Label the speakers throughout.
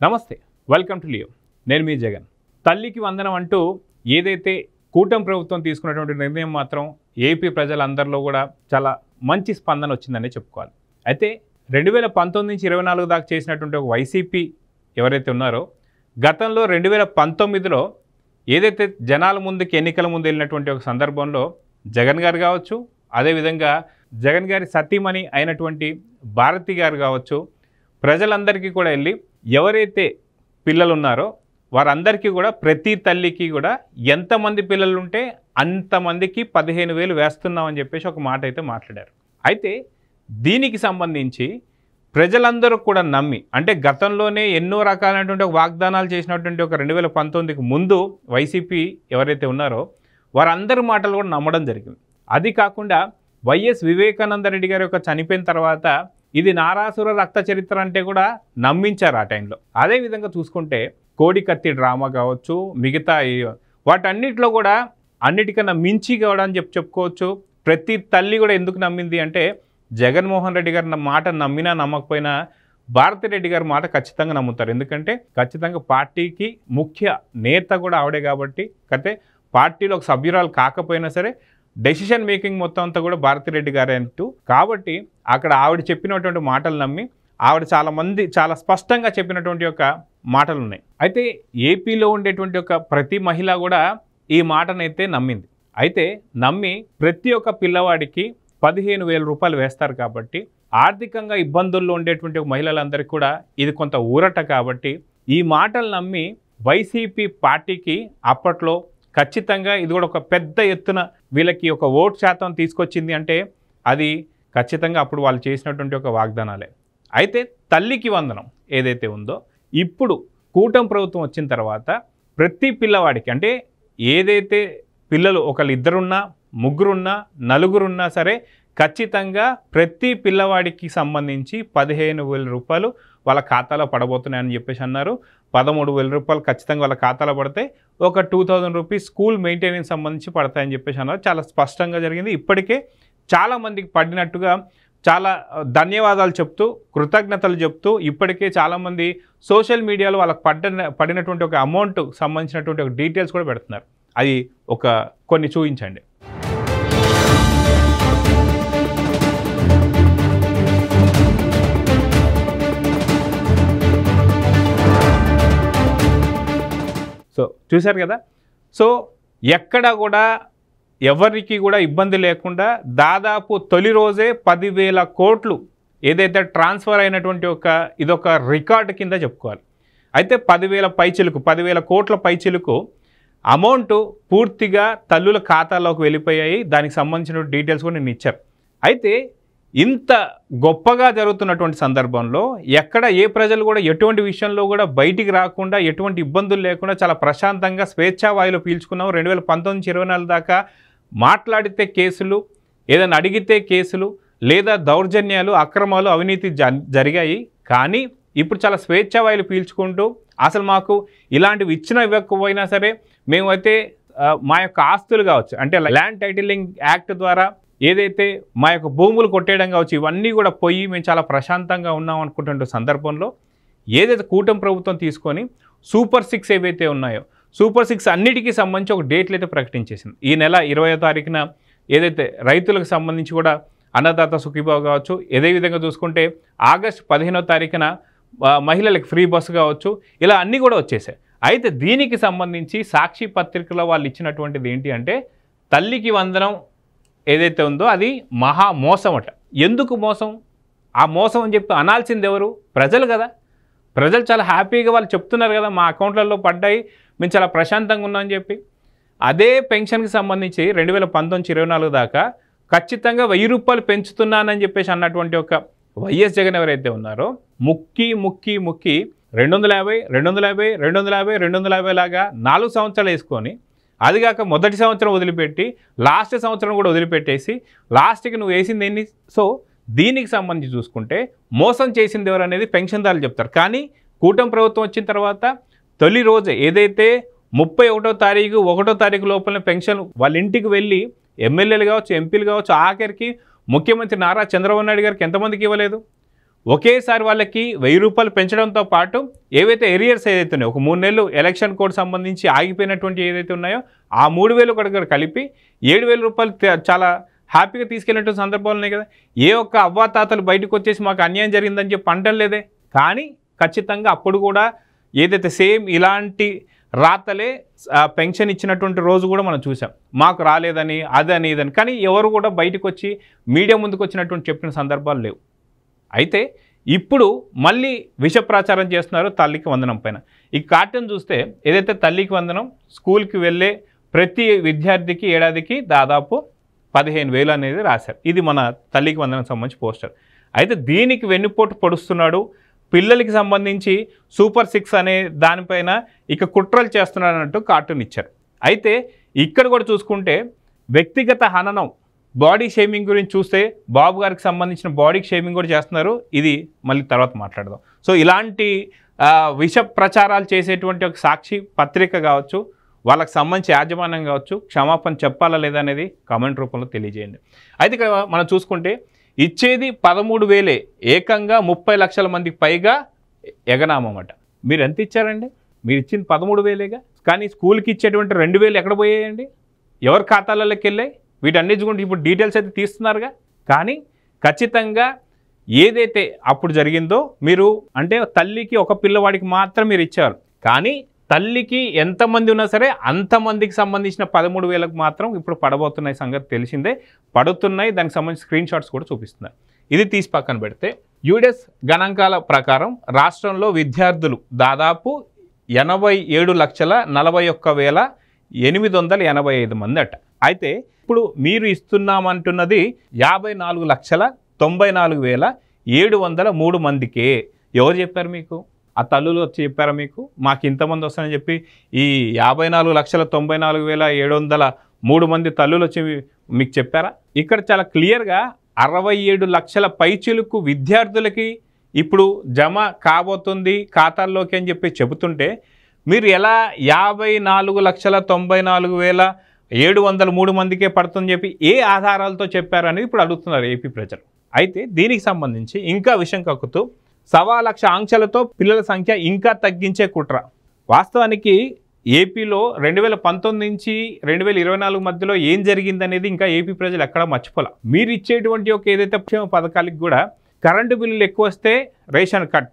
Speaker 1: నమస్తే, welcome to Leo. నేను మీ జగన్. తల్లికి వందనం అంటూ ఏదైతే కూటమి ప్రభుత్వం తీసుకున్నటువంటి నిర్ణయం మాత్రం ఏపీ ప్రజలందరిలో కూడా చాలా మంచి స్పందన వచ్చిందని చెప్పుకోవాలి. అయితే 2019 నుంచి 24 దాకా చేసినటువంటి ఒక వైసీపీ ఎవరైతే ఉన్నారో గతంలో 2019లో ఏదైతే జనాల ముందుకి ఎన్నికల ముందు వెళ్ళినటువంటి ఒక సందర్భంలో జగన్ గారు కావచ్చు, అదేవిధంగా జగన్ గారి సతీమణి అయినటువంటి భారతి గారు కావచ్చు, ప్రజలందరికీ కూడా వెళ్ళి ఎవరైతే పిల్లలు ఉన్నారో వారందరికీ కూడా ప్రతి తల్లికి కూడా ఎంతమంది పిల్లలు ఉంటే అంతమందికి 15,000 వేస్తున్నామని చెప్పేసి ఒక మాట అయితే మాట్లాడారు. అయితే దీనికి సంబంధించి ప్రజలందరూ కూడా నమ్మి, అంటే గతంలోనే ఎన్నో రకాలైనటువంటి వాగ్దానాలు చేసినటువంటి ఒక 2019కి ముందు వైసీపీ ఎవరైతే ఉన్నారో వారందరి మాటలు కూడా నమ్మడం జరిగింది. అది కాకుండా వైఎస్ వివేకానంద రెడ్డి గారి యొక్క చనిపోయిన తర్వాత ఇది నారాసుర రక్త చరిత్ర అంటే కూడా నమ్మించారు ఆ టైంలో. అదేవిధంగా చూసుకుంటే కోడికత్తి డ్రామా కావచ్చు, మిగతా వాటన్నిటిలో కూడా అన్నిటికన్నా మించి కూడా అని చెప్పుకోవచ్చు. ప్రతి తల్లి కూడా ఎందుకు నమ్మింది అంటే జగన్మోహన్ రెడ్డి గారి మాట నమ్మినా నమ్మకపోయినా భారతిరెడ్డి గారి మాట ఖచ్చితంగా నమ్ముతారు. ఎందుకంటే ఖచ్చితంగా పార్టీకి ముఖ్య నేత కూడా ఆవిడే కాబట్టి, అయితే పార్టీలో ఒక సభ్యురాలు కాకపోయినా సరే డెసిషన్ మేకింగ్ మొత్తం అంతా కూడా భారతిరెడ్డి గారే అంటూ, కాబట్టి అక్కడ ఆవిడ చెప్పినటువంటి మాటలు నమ్మి ఆవిడ చాలా స్పష్టంగా చెప్పినటువంటి ఒక మాటలు ఉన్నాయి. అయితే ఏపీలో ఉండేటువంటి ఒక ప్రతి మహిళ కూడా ఈ మాటనైతే నమ్మింది. అయితే నమ్మి ప్రతి ఒక్క పిల్లవాడికి 15,000 రూపాయలు వేస్తారు కాబట్టి ఆర్థికంగా ఇబ్బందుల్లో ఉండేటువంటి మహిళలందరికీ కూడా ఇది కొంత ఊరట. కాబట్టి ఈ మాటలు నమ్మి వైసీపీ పార్టీకి అప్పట్లో ఖచ్చితంగా ఇది కూడా ఒక పెద్ద ఎత్తున వీళ్ళకి ఒక ఓటు శాతం తీసుకొచ్చింది అంటే అది ఖచ్చితంగా అప్పుడు వాళ్ళు చేసినటువంటి ఒక వాగ్దానాలే. అయితే తల్లికి వందనం ఏదైతే ఉందో ఇప్పుడు కూటమి ప్రభుత్వం వచ్చిన తర్వాత ప్రతి పిల్లవాడికి, అంటే ఏదైతే పిల్లలు ఒకళ్ళు ఇద్దరున్నా, ముగ్గురున్నా, నలుగురున్నా సరే ఖచ్చితంగా ప్రతి పిల్లవాడికి సంబంధించి 15,000 రూపాయలు వాళ్ళ ఖాతాలో పడబోతున్నాయని చెప్పేసి అన్నారు. 13,000 రూపాయలు ఖచ్చితంగా వాళ్ళ ఖాతాలో పడితే ఒక 2,000 రూపీస్ స్కూల్ మెయింటెనెన్స్ సంబంధించి పడతాయని చెప్పేసి అన్నారు. చాలా స్పష్టంగా జరిగింది. ఇప్పటికే చాలామందికి పడినట్టుగా చాలా ధన్యవాదాలు చెప్తూ, కృతజ్ఞతలు చెప్తూ ఇప్పటికే చాలామంది సోషల్ మీడియాలో వాళ్ళకి పడినటువంటి ఒక అమౌంట్ సంబంధించినటువంటి ఒక డీటెయిల్స్ కూడా పెడుతున్నారు. అది కొన్ని చూపించండి. సో చూశారు కదా. సో ఎక్కడ కూడా ఎవరికి కూడా ఇబ్బంది లేకుండా దాదాపు తొలి రోజే 10,000 కోట్లు ఏదైతే ట్రాన్స్ఫర్ అయినటువంటి ఇదొక రికార్డు కింద చెప్పుకోవాలి. అయితే 10,000 కోట్ల పైచిలుకు అమౌంట్ పూర్తిగా తల్లుల ఖాతాలోకి వెళ్ళిపోయాయి. దానికి సంబంధించిన డీటెయిల్స్ కూడా నేను ఇచ్చాను. అయితే ఇంత గొప్పగా జరుగుతున్నటువంటి సందర్భంలో ఎక్కడ ఏ ప్రజలు కూడా ఎటువంటి విషయంలో కూడా బయటికి రాకుండా, ఎటువంటి ఇబ్బందులు లేకుండా చాలా ప్రశాంతంగా స్వేచ్ఛావాయులు పీల్చుకున్నాం. 2019 నుంచి 24 దాకా మాట్లాడితే కేసులు, ఏదైనా అడిగితే కేసులు, లేదా దౌర్జన్యాలు, అక్రమాలు, అవినీతి జరిగాయి. కానీ ఇప్పుడు చాలా స్వేచ్ఛావాయులు పీల్చుకుంటూ అసలు మాకు ఇలాంటివి ఇవ్వకపోయినా సరే మేమైతే మా యొక్క ఆస్తులు కావచ్చు, అంటే ల్యాండ్ టైటిలింగ్ యాక్ట్ ద్వారా ఏదైతే మా యొక్క భూములు కొట్టేయడం కావచ్చు, ఇవన్నీ కూడా పోయి మేము చాలా ప్రశాంతంగా ఉన్నాం అనుకుంటున్న సందర్భంలో ఏదైతే కూటమి ప్రభుత్వం తీసుకొని సూపర్ 6 ఏవైతే ఉన్నాయో సూపర్ 6 అన్నిటికీ సంబంధించి ఒక డేట్లు అయితే ప్రకటించేసింది. ఈ నెల 20వ తారీఖున ఏదైతే రైతులకు సంబంధించి కూడా అన్నదాత సుఖీభావ కావచ్చు, అదే విధంగా చూసుకుంటే ఆగస్టు 15వ తారీఖున మహిళలకు ఫ్రీ బస్సు కావచ్చు, ఇలా అన్నీ కూడా వచ్చేసాయి. అయితే దీనికి సంబంధించి సాక్షి పత్రికలో వాళ్ళు ఇచ్చినటువంటిది ఏంటి అంటే తల్లికి వందనం ఏదైతే ఉందో అది మహా మోసం అట. ఎందుకు మోసం? ఆ మోసం అని చెప్పి అనాల్సింది ఎవరు? ప్రజలు కదా. ప్రజలు చాలా హ్యాపీగా వాళ్ళు చెప్తున్నారు కదా, మా అకౌంట్లలో పడ్డాయి, మేము చాలా ప్రశాంతంగా ఉన్నామని చెప్పి. అదే పెన్షన్కి సంబంధించి 2019 24 దాకా ఖచ్చితంగా 1,000 రూపాయలు పెంచుతున్నానని చెప్పేసి అన్నటువంటి ఒక వైఎస్ జగన్ ఎవరైతే ఉన్నారో ముక్కి 250, 250, 250, 250 లాగా 4 సంవత్సరాలు వేసుకొని, అదిగాక మొదటి సంవత్సరం వదిలిపెట్టి లాస్ట్ సంవత్సరం కూడా వదిలిపెట్టేసి లాస్ట్కి నువ్వు వేసింది ఎన్ని? సో దీనికి సంబంధించి చూసుకుంటే మోసం చేసింది ఎవరు అనేది పెన్షన్దారులు చెప్తారు. కానీ కూటమి ప్రభుత్వం వచ్చిన తర్వాత తొలి రోజే ఏదైతే 31వ తారీఖు 1వ తారీఖు లోపల పెన్షన్ వాళ్ళ ఇంటికి వెళ్ళి ఎమ్మెల్యేలు కావచ్చు, ఎంపీలు కావచ్చు, ఆఖరికి ముఖ్యమంత్రి నారా చంద్రబాబు నాయుడు గారికి ఎంతమందికి ఇవ్వలేదు? ఒకేసారి వాళ్ళకి 1000 రూపాయలు పెంచడంతో పాటు ఏవైతే ఏరియర్స్ ఏదైతే ఉన్నాయో ఒక 3 నెలలు ఎలక్షన్ కోడ్ సంబంధించి ఆగిపోయినటువంటి ఏదైతే ఉన్నాయో ఆ 3000 కూడా కలిపి 7000 రూపాయలు చాలా హ్యాపీగా తీసుకెళ్ళినటువంటి సందర్భాలు ఉన్నాయి కదా. ఏ ఒక్క అవ్వాతాతలు బయటకు వచ్చేసి మాకు అన్యాయం జరిగిందని చెప్పి అంటం లేదే. కానీ ఖచ్చితంగా అప్పుడు కూడా ఏదైతే సేమ్ ఇలాంటి రాతలే పెన్షన్ ఇచ్చినటువంటి రోజు కూడా మనం చూసాం. మాకు రాలేదని అదని ఇదని, కానీ ఎవరు కూడా బయటకు వచ్చి మీడియా ముందుకు వచ్చినటువంటి చెప్పిన సందర్భాలు లేవు. అయితే ఇప్పుడు మళ్ళీ విష ప్రచారం చేస్తున్నారు తల్లికి వందనం పైన. ఈ కార్టూన్ చూస్తే ఏదైతే తల్లికి వందనం స్కూల్కి వెళ్ళే ప్రతి విద్యార్థికి ఏడాదికి దాదాపు 15,000 అనేది రాశారు. ఇది మన తల్లికి వందనం సంబంధించి పోస్టర్. అయితే దీనికి వెన్నుపోటు పొడుస్తున్నాడు. పిల్లలకి సంబంధించి సూపర్ 6 అనే దానిపైన ఇక కుట్రలు చేస్తున్నాడు అన్నట్టు కార్టూన్ ఇచ్చారు. అయితే ఇక్కడ కూడా చూసుకుంటే వ్యక్తిగత హననం, బాడీ షేమింగ్ గురించి చూస్తే బాబు గారికి సంబంధించిన బాడీ షేమింగ్ కూడా చేస్తున్నారు. ఇది మళ్ళీ తర్వాత మాట్లాడదాం. సో ఇలాంటి విష ప్రచారాలు చేసేటువంటి ఒక సాక్షి పత్రిక కావచ్చు, వాళ్ళకి సంబంధించి యాజమాన్యం కావచ్చు, క్షమాపణ చెప్పాలా లేదా అనేది కామెంట్ రూపంలో తెలియజేయండి. అయితే ఇక్కడ మనం చూసుకుంటే ఇచ్చేది 13,000, ఏకంగా 30 లక్షల మందికి పైగా ఎగనామన్నమాట. మీరు ఎంత ఇచ్చారండి? మీరు ఇచ్చింది 13,000గా, కానీ స్కూల్కి ఇచ్చేటువంటి 2,000 ఎక్కడ పోయాయండి? ఎవరి ఖాతాలలోకి వెళ్ళాయి? వీటన్నిటి ఇప్పుడు డీటెయిల్స్ అయితే తీస్తున్నారుగా. కానీ ఖచ్చితంగా ఏదైతే అప్పుడు జరిగిందో మీరు అంటే తల్లికి ఒక పిల్లవాడికి మాత్రం మీరు ఇచ్చారు, కానీ తల్లికి ఎంతమంది ఉన్నా సరే అంతమందికి సంబంధించిన 13,000కు మాత్రం ఇప్పుడు పడబోతున్నాయి సంగతి తెలిసిందే. పడుతున్నాయి, దానికి సంబంధించిన స్క్రీన్ షాట్స్ కూడా చూపిస్తున్నారు. ఇది తీసి పక్కన పెడితే యుడిఎస్ గణాంకాల ప్రకారం రాష్ట్రంలో విద్యార్థులు దాదాపు 87,41,885 మంది అట. అయితే ఇప్పుడు మీరు ఇస్తున్నామంటున్నది 54,94,703 మందికే. ఎవరు చెప్పారు మీకు? ఆ తల్లులు వచ్చి చెప్పారా మీకు మాకు ఇంతమంది వస్తారని చెప్పి? ఈ 54,94,703 మంది తల్లులు వచ్చి మీకు చెప్పారా? ఇక్కడ చాలా క్లియర్గా 67 లక్షల పైచిలుకు విద్యార్థులకి ఇప్పుడు జమ కాబోతుంది ఖాతాల్లోకి అని చెప్పి చెబుతుంటే మీరు ఎలా 54,94,703 మందికే పడుతుందని చెప్పి ఏ ఆధారాలతో చెప్పారనేది ఇప్పుడు అడుగుతున్నారు ఏపీ ప్రజలు. అయితే దీనికి సంబంధించి ఇంకా విషయం కక్కుతూ 1,00,000 ఆంక్షలతో పిల్లల సంఖ్య ఇంకా తగ్గించే కుట్ర. వాస్తవానికి ఏపీలో 2019 నుంచి 2024 మధ్యలో ఏం జరిగిందనేది ఇంకా ఏపీ ప్రజలు ఎక్కడా మర్చిపోలే. మీరు ఇచ్చేటువంటి ఒక ఏదైతే పథకాలకు కూడా కరెంటు బిల్లులు ఎక్కువ వస్తే రేషన్ కట్,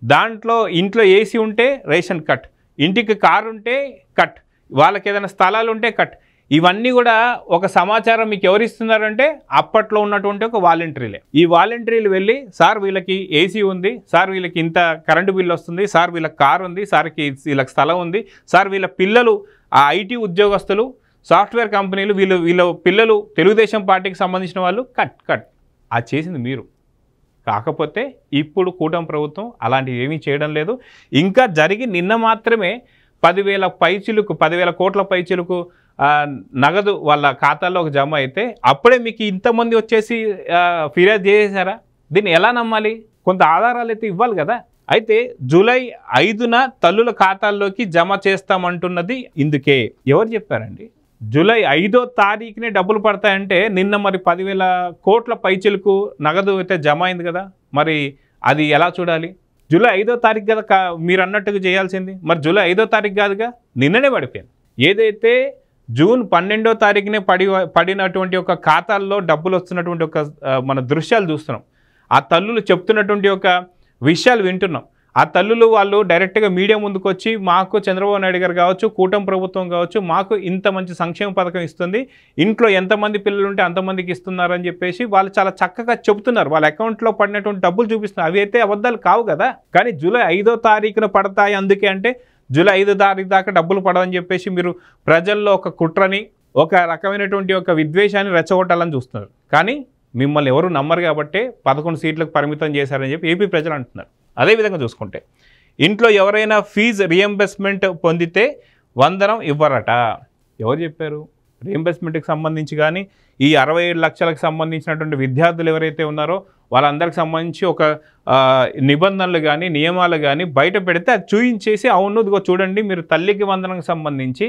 Speaker 1: దాంట్లో ఇంట్లో ఏసీ ఉంటే రేషన్ కట్, ఇంటికి కారు ఉంటే కట్, వాళ్ళకి ఏదైనా స్థలాలు ఉంటే కట్. ఇవన్నీ కూడా ఒక సమాచారం మీకు ఎవరు ఇస్తున్నారంటే అప్పట్లో ఉన్నటువంటి ఒక వాలంటీర్లే. ఈ వాలంటీర్లు వెళ్ళి సార్ వీళ్ళకి ఏసీ ఉంది, సార్ వీళ్ళకి ఇంత కరెంటు బిల్లు వస్తుంది, సార్ వీళ్ళకి కారు ఉంది, సార్కి వీళ్ళకి స్థలం ఉంది, సార్ వీళ్ళ పిల్లలు ఆ ఐటీ ఉద్యోగస్తులు, సాఫ్ట్వేర్ కంపెనీలు, వీళ్ళ పిల్లలు తెలుగుదేశం పార్టీకి సంబంధించిన వాళ్ళు కట్ కట్. అది చేసింది మీరు. కాకపోతే ఇప్పుడు కూటమి ప్రభుత్వం అలాంటివి ఏమీ చేయడం లేదు. ఇంకా జరిగి నిన్న మాత్రమే 10,000 కోట్ల పైచిలుకు నగదు వాళ్ళ ఖాతాలోకి జమ అయితే అప్పుడే మీకు ఇంతమంది వచ్చేసి ఫిర్యాదు చేసేసారా? దీన్ని ఎలా నమ్మాలి? కొంత ఆధారాలు అయితే ఇవ్వాలి కదా. అయితే జూలై 5న తల్లుల ఖాతాల్లోకి జమ చేస్తామంటున్నది ఇందుకే. ఎవరు చెప్పారండి? జూలై 5వ తారీఖునే డబ్బులు పడతాయంటే నిన్న మరి 10,000 కోట్ల పైచిలుకు నగదు అయితే జమ అయింది కదా. మరి అది ఎలా చూడాలి? జూలై 5వ తారీఖు కదా మీరు అన్నట్టుగా చేయాల్సింది. మరి జూలై 5వ తారీఖు కాదుగా, నిన్ననే పడిపోయింది. ఏదైతే జూన్ 12వ తారీఖునే పడినటువంటి ఒక ఖాతాల్లో డబ్బులు వస్తున్నటువంటి ఒక మన దృశ్యాలు చూస్తున్నాం. ఆ తల్లులు చెప్తున్నటువంటి ఒక విషయాలు వింటున్నాం. ఆ తల్లులు వాళ్ళు డైరెక్ట్గా మీడియా ముందుకు వచ్చి మాకు చంద్రబాబు నాయుడు గారు కావచ్చు, కూటమి ప్రభుత్వం కావచ్చు, మాకు ఇంత మంచి సంక్షేమ పథకం ఇస్తుంది, ఇంట్లో ఎంతమంది పిల్లలు ఉంటే అంతమందికి ఇస్తున్నారని చెప్పేసి వాళ్ళు చాలా చక్కగా చెబుతున్నారు. వాళ్ళ అకౌంట్లో పడినటువంటి డబ్బులు చూపిస్తున్నారు. అవి అయితే అబద్ధాలు కావు కదా. కానీ జూలై 5వ తారీఖున పడతాయి, అందుకే అంటే జూలై 5వ తారీఖు దాకా డబ్బులు పడవని చెప్పేసి మీరు ప్రజల్లో ఒక కుట్రని, ఒక రకమైనటువంటి ఒక విద్వేషాన్ని రెచ్చగొట్టాలని చూస్తున్నారు. కానీ మిమ్మల్ని ఎవరు నమ్మరు కాబట్టి 11 సీట్లకు పరిమితం చేశారని చెప్పి ఏపీ ప్రజలు అంటున్నారు. అదేవిధంగా చూసుకుంటే ఇంట్లో ఎవరైనా ఫీజు రియంబర్స్మెంట్ పొందితే వందనం ఇవ్వరట. ఎవరు చెప్పారు? రియంబర్స్మెంట్కి సంబంధించి కానీ ఈ 67 లక్షలకు సంబంధించినటువంటి విద్యార్థులు ఎవరైతే ఉన్నారో వాళ్ళందరికి సంబంధించి ఒక నిబంధనలు కానీ నియమాలు కానీ బయట పెడితే అది చూయించేసి అవును ఇదిగో చూడండి మీరు తల్లికి వందనకు సంబంధించి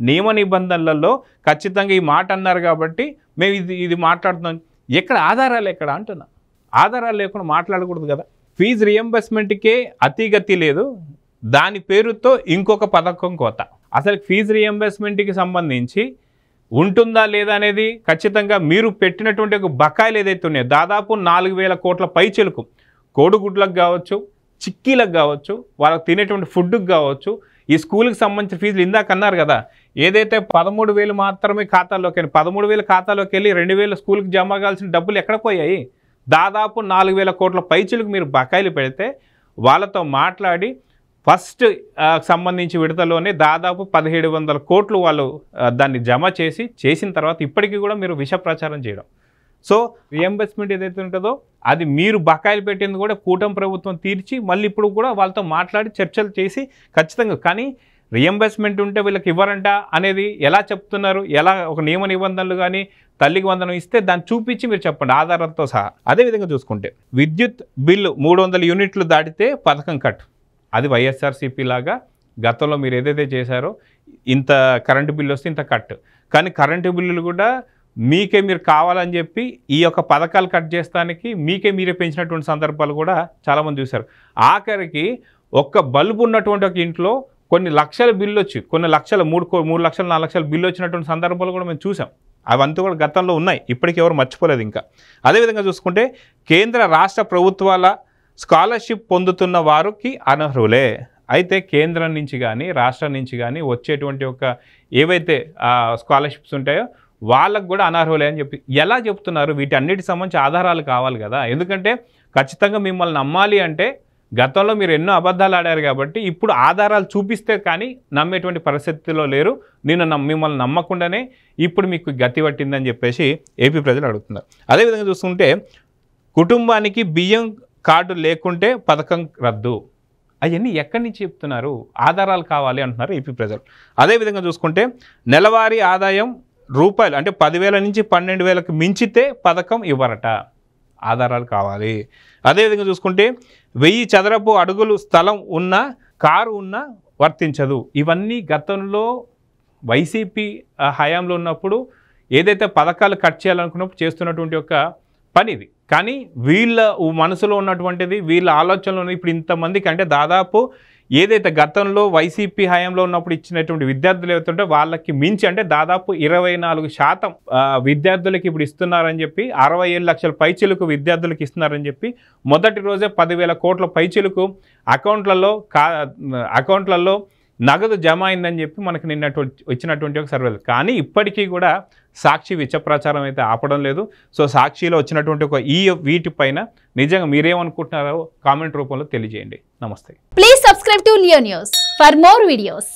Speaker 1: నియమ నిబంధనలలో ఖచ్చితంగా ఈ మాట అన్నారు కాబట్టి మేము ఇది మాట్లాడుతున్నాం. ఎక్కడ ఆధారాలు ఎక్కడ అంటున్నా? ఆధారాలు లేకుండా మాట్లాడకూడదు కదా. ఫీజు రియంబర్స్మెంట్కే అతిగతి లేదు, దాని పేరుతో ఇంకొక పథకం కోత. అసలు ఫీజు రియంబర్స్మెంట్కి సంబంధించి ఉంటుందా లేదా అనేది ఖచ్చితంగా మీరు పెట్టినటువంటి ఒక బకాయిలు ఏదైతే ఉన్నాయో దాదాపు 4,000 కోట్ల పైచిలుకు, కోడిగుడ్లకు కావచ్చు, చిక్కీలకు కావచ్చు, వాళ్ళకి తినేటువంటి ఫుడ్కి కావచ్చు, ఈ స్కూల్కి సంబంధించిన ఫీజులు ఇందాక అన్నారు కదా, ఏదైతే 13,000 మాత్రమే ఖాతాల్లోకి వెళ్ళి 13,000 ఖాతాలోకి వెళ్ళి 2,000 స్కూల్కి జమ కావాల్సిన డబ్బులు ఎక్కడ పోయాయి? దాదాపు 4,000 కోట్ల పైచిలుకు మీరు బకాయిలు పెడితే వాళ్ళతో మాట్లాడి ఫస్ట్ సంబంధించి విడతలోనే దాదాపు 1,700 కోట్లు వాళ్ళు దాన్ని జమ చేసిన తర్వాత ఇప్పటికీ కూడా మీరు విష ప్రచారం చేయడం. సో రియంబర్స్మెంట్ ఏదైతే ఉంటుందో అది మీరు బకాయిలు పెట్టింది కూడా కూటమి ప్రభుత్వం తీర్చి మళ్ళీ ఇప్పుడు కూడా వాళ్ళతో మాట్లాడి చర్చలు చేసి ఖచ్చితంగా, కానీ రియంబర్స్మెంట్ ఉంటే వీళ్ళకి ఇవ్వరంట అనేది ఎలా చెప్తున్నారు? ఎలా ఒక నియమ నిబంధనలు కానీ తల్లికి వందనం ఇస్తే దాన్ని చూపించి మీరు చెప్పండి ఆధారాలతో సహా. అదేవిధంగా చూసుకుంటే విద్యుత్ బిల్లు 300 యూనిట్లు దాటితే పథకం కట్. అది వైఎస్ఆర్సీపీ లాగా గతంలో మీరు ఏదైతే చేశారో ఇంత కరెంటు బిల్లు వస్తే ఇంత కట్, కానీ కరెంటు బిల్లులు కూడా మీకే మీరు కావాలని చెప్పి ఈ యొక్క పథకాలు కట్ చేస్తానికి మీరే పెంచినటువంటి సందర్భాలు కూడా చాలామంది చూశారు. ఆఖరికి ఒక్క బల్బు ఉన్నటువంటి ఒక ఇంట్లో కొన్ని లక్షల బిల్లు వచ్చి కొన్ని లక్షల 3 లక్షలు 4 లక్షల బిల్లు వచ్చినటువంటి సందర్భాలు కూడా మేము చూసాం. అవంతా కూడా గతంలో ఉన్నాయి, ఇప్పటికీ ఎవరు మర్చిపోలేదు ఇంకా. అదేవిధంగా చూసుకుంటే కేంద్ర రాష్ట్ర ప్రభుత్వాల స్కాలర్షిప్ పొందుతున్న వారికి అనర్హులే. అయితే కేంద్రం నుంచి కానీ రాష్ట్రం నుంచి కానీ వచ్చేటువంటి ఒక ఏవైతే స్కాలర్షిప్స్ ఉంటాయో వాళ్ళకు కూడా అనర్హులే అని చెప్పి ఎలా చెప్తున్నారు? వీటి అన్నిటి సంబంధించి ఆధారాలు కావాలి కదా, ఎందుకంటే ఖచ్చితంగా మిమ్మల్ని నమ్మాలి అంటే గతంలో మీరు ఎన్నో అబద్ధాలు ఆడారు కాబట్టి ఇప్పుడు ఆధారాలు చూపిస్తే కానీ నమ్మేటువంటి పరిస్థితిలో లేరు. మిమ్మల్ని నమ్మకుండానే ఇప్పుడు మీకు గతి పట్టిందని చెప్పేసి ఏపీ ప్రజలు అడుగుతున్నారు. అదేవిధంగా చూసుకుంటే కుటుంబానికి బియ్యం కార్డు లేకుంటే పథకం రద్దు. అవన్నీ ఎక్కడి నుంచి చెప్తున్నారు? ఆధారాలు కావాలి అంటున్నారు ఏపీ ప్రజలు. అదేవిధంగా చూసుకుంటే నెలవారీ ఆదాయం రూపాయలు అంటే 10,000 నుంచి 12,000కు మించితే పథకం ఇవ్వరట, ఆధారాలు కావాలి. అదేవిధంగా చూసుకుంటే 1000 చదరపు అడుగులు స్థలం ఉన్న కారు ఉన్నా వర్తించదు. ఇవన్నీ గతంలో వైసీపీ హయాంలో ఉన్నప్పుడు ఏదైతే పథకాలు కట్ చేయాలనుకున్నప్పుడు చేస్తున్నటువంటి ఒక పని ఇది. కానీ వీళ్ళ మనసులో ఉన్నటువంటిది వీళ్ళ ఆలోచనలో ఇప్పుడు ఇంతమందికి అంటే దాదాపు ఏదైతే గతంలో వైసీపీ హయాంలో ఉన్నప్పుడు ఇచ్చినటువంటి విద్యార్థులు ఏవైతుంటే వాళ్ళకి మించి అంటే దాదాపు 24% విద్యార్థులకి ఇప్పుడు ఇస్తున్నారని చెప్పి 67 లక్షల పైచిలుకు విద్యార్థులకు ఇస్తున్నారని చెప్పి మొదటి రోజే 10,000 కోట్ల పైచిలుకు అకౌంట్లలో నగదు జమ అయిందని చెప్పి మనకు వచ్చినటువంటి ఒక సర్వేలు. కానీ ఇప్పటికీ కూడా సాక్షి విష ప్రచారం అయితే ఆపడం లేదు. సో సాక్షిలో వచ్చినటువంటి ఒక వీటిపైన నిజంగా మీరేమనుకుంటున్నారో కామెంట్ రూపంలో తెలియజేయండి. నమస్తే.
Speaker 2: Please subscribe to Leo news for more videos.